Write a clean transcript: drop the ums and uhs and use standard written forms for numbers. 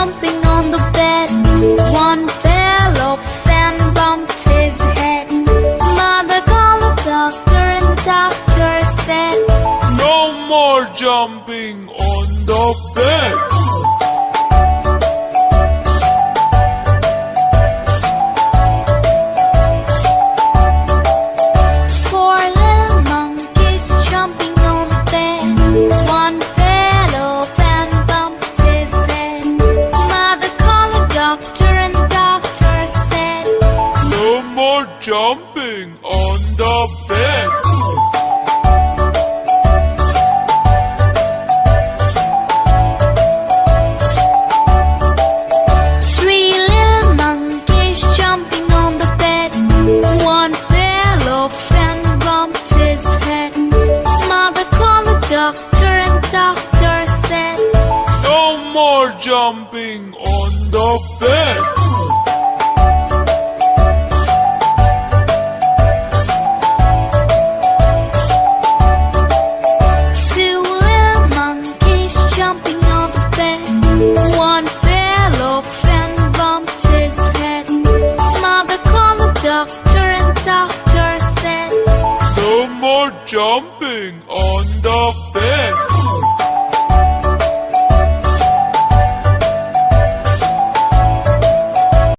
jumping on the bed. One fell off and bumped his head. Mother called the doctor and the doctor said, "No more jumping on the bed." Four little monkeys jumping on the bed. One fell off and bumped his head. Mother called the doctor and the doctor said, "No more jumping on the bed." Three little monkeys jumping on the bed. One fell off and bumped his head. Mother called the doctor and the doctor said, "No more jumping on the bed." Two little monkeys jumping on the bed. One fell off and bumped his head. Mother called the doctor and the doctor said, "No more jumping on the bed."